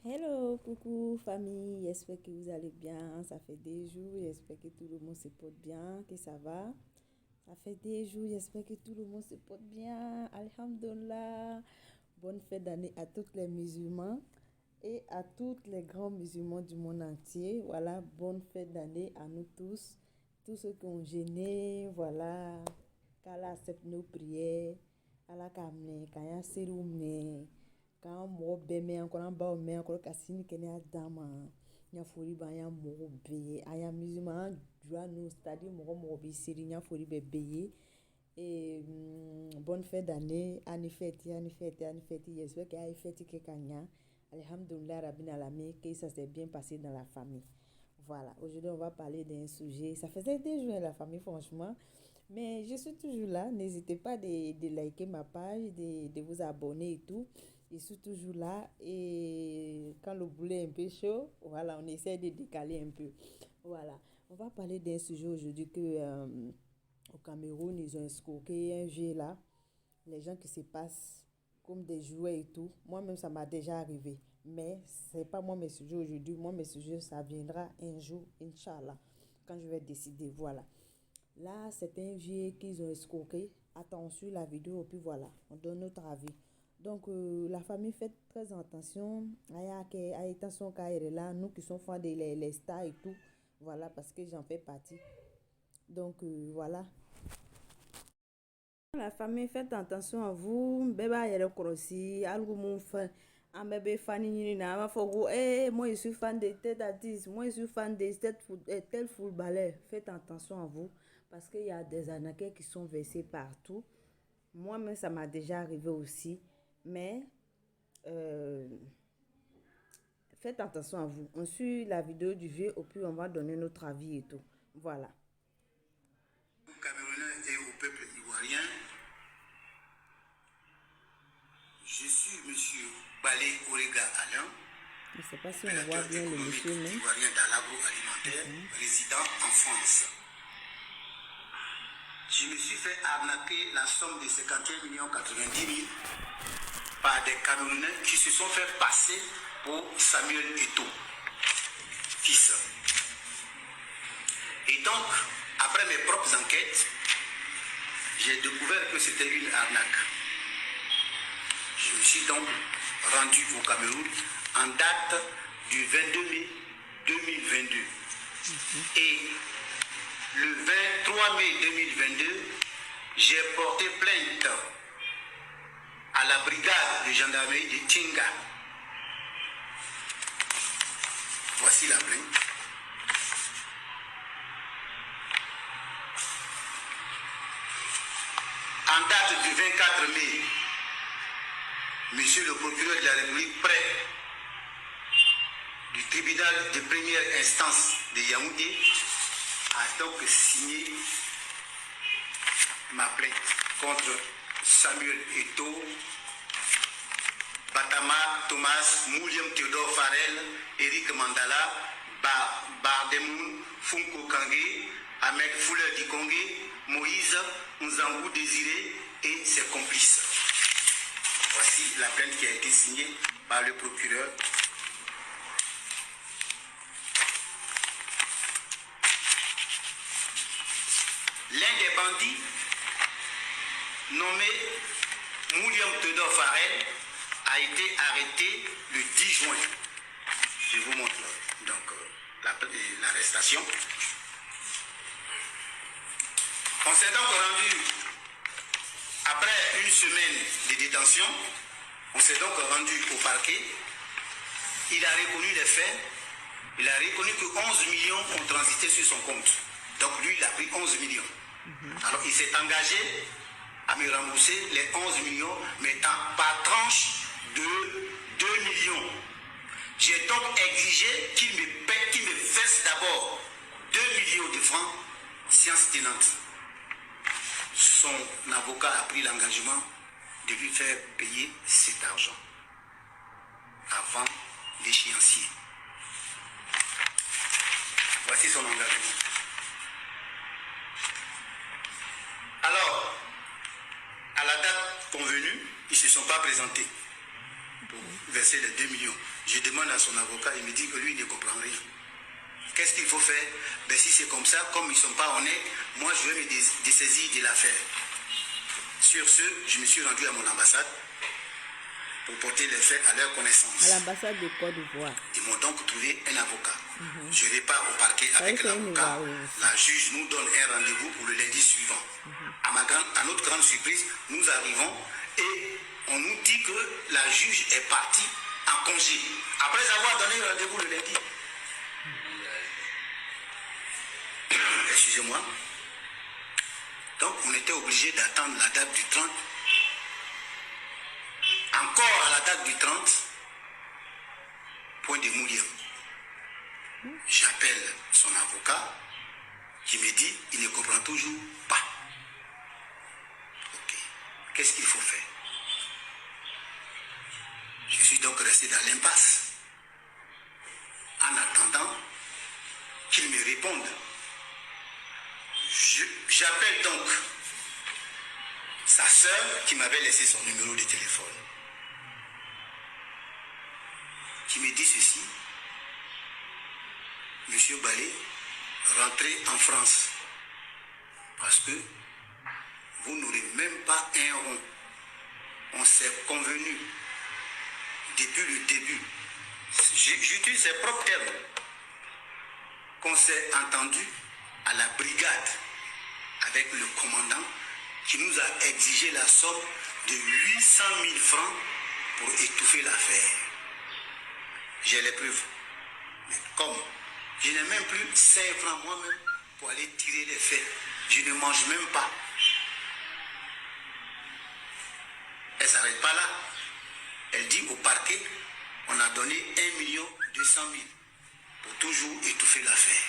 Hello, coucou famille, j'espère que vous allez bien. Ça fait des jours, j'espère que tout le monde se porte bien, que ça va. Ça fait des jours, j'espère que tout le monde se porte bien. Alhamdulillah. Bonne fête d'année à tous les musulmans et à tous les grands musulmans du monde entier. Voilà, bonne fête d'année à nous tous ceux qui ont gêné, voilà. Qu'Allah accepte nos prières. Allah kamne, kaya serume. Quand mɔgɔ bɛɛ mɛn an kɔrɔ an baw mɛn an kɔrɔ ka sini kɛnɛya d'an ma n y'a foli b'an y'a mɔgɔ bɛɛ ye an y'a musulman an jura n'o c'est-à-dire mɔgɔ bɛ seri n y'a foli bɛ bɛɛ ye et bonne fête d'année ani fête j'espère que a ye fête kɛ ka ɲa alhamdulillah rabbil alamin que ça s'est bien passé dans la famille. Voilà, aujourd'hui on va parler d'un sujet, ça faisait des jours la famille franchement, mais je suis toujours là, n'hésitez pas de liker ma page, de vous abonner et tout. Je suis toujours là et quand le boulot est un peu chaud, voilà, on essaie de décaler un peu. Voilà, on va parler d'un sujet aujourd'hui que au Cameroun, ils ont escroqué un jeu là, les gens qui se passent comme des jouets et tout. Moi-même, ça m'a déjà arrivé. Mais c'est pas moi mes sujets aujourd'hui. Moi, mes sujets, ça viendra un jour, Inch'Allah, quand je vais décider. Voilà. Là, c'est un vieux qu'ils ont escroqué. Attention la vidéo, puis voilà, on donne notre avis. Donc, la famille fait très attention. Attention quand elle est là, nous qui sommes fans des les stars et tout. Voilà, parce que j'en fais partie. Donc, voilà. La famille, faites attention à vous. Bébé, il y a le algo mon fan. Un bébé fan, il n'a pas moi je suis fan de tel artiste, moi je suis fan de tel footballeur. Faites attention à vous parce qu'il y a des arnaqueurs qui sont versés partout. Moi-même, ça m'a déjà arrivé aussi. Mais faites attention à vous. On suit la vidéo du vieux et puis on va donner notre avis et tout. Voilà. Aux Camerounais et au peuple ivoirien, je suis M. Balé Orega Alain, Je ne sais pas si on voit bien le monsieur, mais... ivoirien dans l'agroalimentaire, résident en France. Je me suis fait arnaquer la somme de 51 90 000 par des Camerounais qui se sont fait passer pour Samuel Eto'o, fils. Et donc, après mes propres enquêtes, j'ai découvert que c'était une arnaque. Je me suis donc rendu au Cameroun en date du 22 mai 2022. Et le 23 mai 2022, j'ai porté plainte à la brigade de gendarmerie de Tinga. Voici la plainte. En date du 24 mai, Monsieur le procureur de la République près du tribunal de première instance de Yaoundé a donc signé ma plainte contre Samuel Eto'o, Batama Thomas, William Theodore Farrell, Eric Mandala, Bardemoun, Funko Kangé, Ahmed Fuller Dikongé, Moïse Nzangou Désiré et ses complices. Voici la plainte qui a été signée par le procureur. L'un des bandits, nommé William Theodore Farrell, a été arrêté le 10 juin. Je vous montre donc l'arrestation. On s'est donc rendu, après une semaine de détention, on s'est donc rendu au parquet. Il a reconnu les faits. Il a reconnu que 11 millions ont transité sur son compte. Donc lui, il a pris 11 millions. Alors il s'est engagé à me rembourser les 11 millions, mais par tranche de 2 millions. J'ai donc exigé qu'il me paie, qu'il me verse d'abord 2 millions de francs, science tenante. Son avocat a pris l'engagement de lui faire payer cet argent avant l'échéancier. Voici son engagement. Alors, à la date convenue, ils ne se sont pas présentés pour verser les 2 millions. Je demande à son avocat, il me dit que lui, il ne comprend rien. Qu'est-ce qu'il faut faire? Ben, si c'est comme ça, comme ils ne sont pas honnêtes, moi, je vais me dessaisir de l'affaire. Sur ce, je me suis rendu à mon ambassade pour porter les faits à leur connaissance. À l'ambassade de Côte d'Ivoire. Ils m'ont donc trouvé un avocat. Je repars au parquet avec l'avocat. La juge nous donne un rendez-vous pour le lundi suivant. À notre grande surprise, nous arrivons et on nous dit que la juge est partie en congé. Après avoir donné un rendez-vous le lundi. Excusez-moi. Donc on était obligé d'attendre la date du 30. Encore à la date du 30, point de mourir. J'appelle son avocat qui me dit il ne comprend toujours pas. Ok. Qu'est-ce qu'il faut faire? Je suis donc resté dans l'impasse en attendant qu'il me réponde. J'appelle donc sa sœur qui m'avait laissé son numéro de téléphone, qui me dit ceci: Monsieur Balé, rentrez en France parce que vous n'aurez même pas un rond. On s'est convenu depuis le début, j'utilise ses propres termes, qu'on s'est entendu à la brigade avec le commandant qui nous a exigé la somme de 800 000 francs pour étouffer l'affaire. J'ai les preuves. Mais comme je n'ai même plus 5 francs moi-même pour aller tirer les faits, je ne mange même pas. Elle ne s'arrête pas là. Elle dit au parquet, on a donné 1 200 000 pour toujours étouffer l'affaire.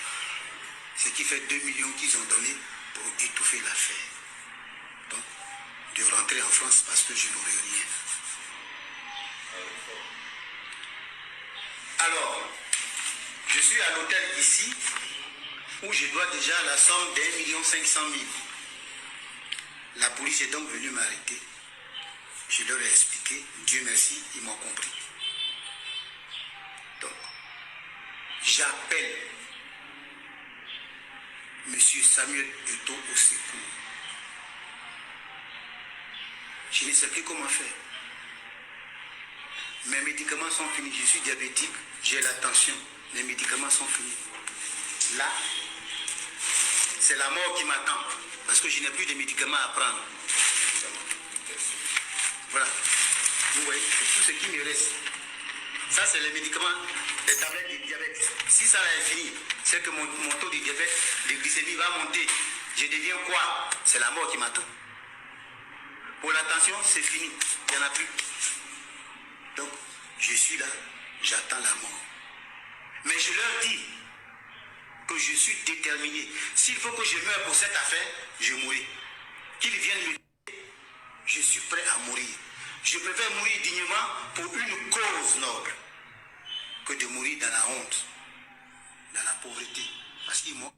Ce qui fait 2 millions qu'ils ont donné pour étouffer l'affaire. Donc, de rentrer en France parce que je n'aurai rien. Alors, je suis à l'hôtel ici où je dois déjà la somme d'1 500 000. La police est donc venue m'arrêter. Je leur ai expliqué, Dieu merci, ils m'ont compris. Donc, j'appelle Monsieur Samuel Eto'o au secours. Je ne sais plus comment faire. Mes médicaments sont finis. Je suis diabétique, j'ai la tension. Les médicaments sont finis. Là, c'est la mort qui m'attend. Parce que je n'ai plus de médicaments à prendre. Voilà. Vous voyez, c'est tout ce qui me reste. Ça, c'est les médicaments, les tablettes de diabète. Si ça là est fini, c'est que mon taux de diabète, de glycémie va monter. Je deviens quoi? C'est la mort qui m'attend. Pour la tension, c'est fini. Il n'y en a plus. Donc, je suis là, j'attends la mort. Mais je leur dis que je suis déterminé. S'il faut que je meure pour cette affaire, je mourrai. Qu'ils viennent me dire, je suis prêt à mourir. Je préfère mourir dignement pour une cause noble que de mourir dans la honte, dans la pauvreté. Parce qu'ils m'ont...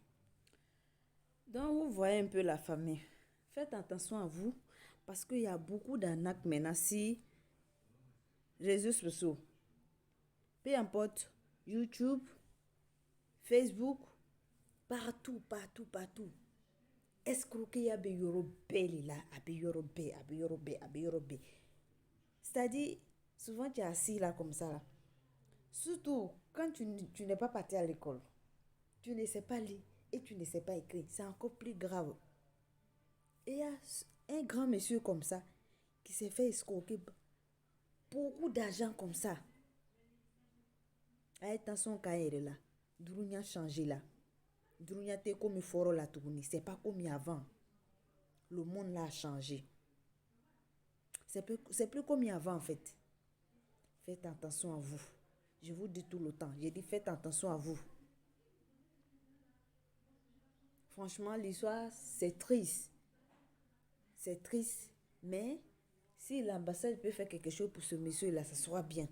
Donc, vous voyez un peu la famille. Faites attention à vous parce qu'il y a beaucoup d'arnaques maintenant sur réseaux sociaux. Peu importe, YouTube, Facebook, partout. Escroquer abe yorobé là, abe yorobé. C'est-à-dire, souvent tu es assis là comme ça là. Surtout quand tu n'es pas parti à l'école, tu ne sais pas lire et tu ne sais pas écrire, c'est encore plus grave. Et il y a un grand monsieur comme ça qui s'est fait escroquer beaucoup d'argent comme ça. Attention quand il est là, Durunya changé là. Durunya te comme foro la tourner, c'est pas comme avant. Le monde là a changé. C'est plus comme avant en fait. Faites attention à vous. Je vous dis tout le temps. J'ai dit faites attention à vous. Franchement, l'histoire, c'est triste. C'est triste. Mais si l'ambassade peut faire quelque chose pour ce monsieur-là, ça sera bien.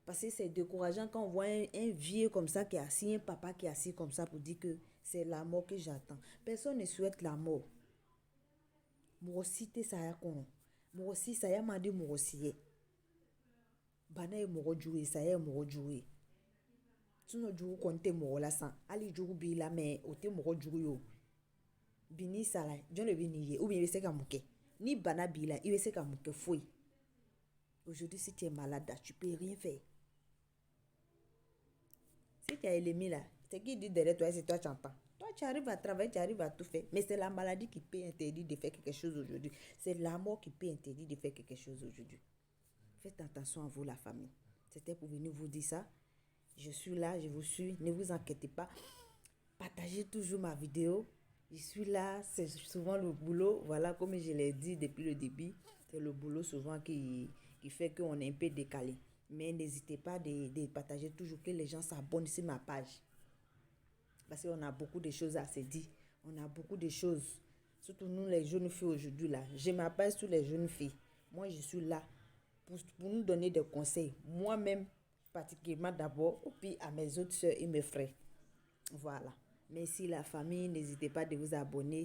Parce que c'est décourageant quand on voit un vieux comme ça qui est assis, un papa qui est assis comme ça pour dire que c'est la mort que j'attends. Personne ne souhaite la mort. Moi aussi, ça y a con. Moi aussi, ça y a m'a dit moi aussi. bana ye mɔgɔ jugu ye saya ye mɔgɔ jugu ye sinon jugu kɔni tɛ mɔgɔ la san hali jugu b'i la mais o tɛ mɔgɔ jugu ye o bi n'i sara jɔn de bɛ n'i ye ou bien i bɛ se ka mun kɛ ni bana b'i la i bɛ se ka mun kɛ foyi aujourd'hui si tu es malade tu peux rien faire si tu as l'ennemi là c'est qui dit derrière toi c'est toi tu entends toi tu arrives à travailler tu arrives à tout faire mais c'est la maladie qui peut interdire de faire quelque chose aujourd'hui c'est la mort qui peut interdire de faire quelque chose aujourd'hui. Faites attention à vous la famille. C'était pour venir vous dire ça. Je suis là, je vous suis. Ne vous inquiétez pas. Partagez toujours ma vidéo. Je suis là. C'est souvent le boulot. Voilà, comme je l'ai dit depuis le début. C'est le boulot souvent qui fait qu'on est un peu décalé. Mais n'hésitez pas de partager toujours que les gens s'abonnent sur ma page. Parce qu'on a beaucoup de choses à se dire. On a beaucoup de choses. Surtout nous les jeunes filles aujourd'hui là. Je m'appelle sur les jeunes filles. Moi je suis là. Pour nous donner des conseils, moi-même, particulièrement d'abord, et puis à mes autres soeurs et mes frères. Voilà. Merci la famille, n'hésitez pas de vous abonner.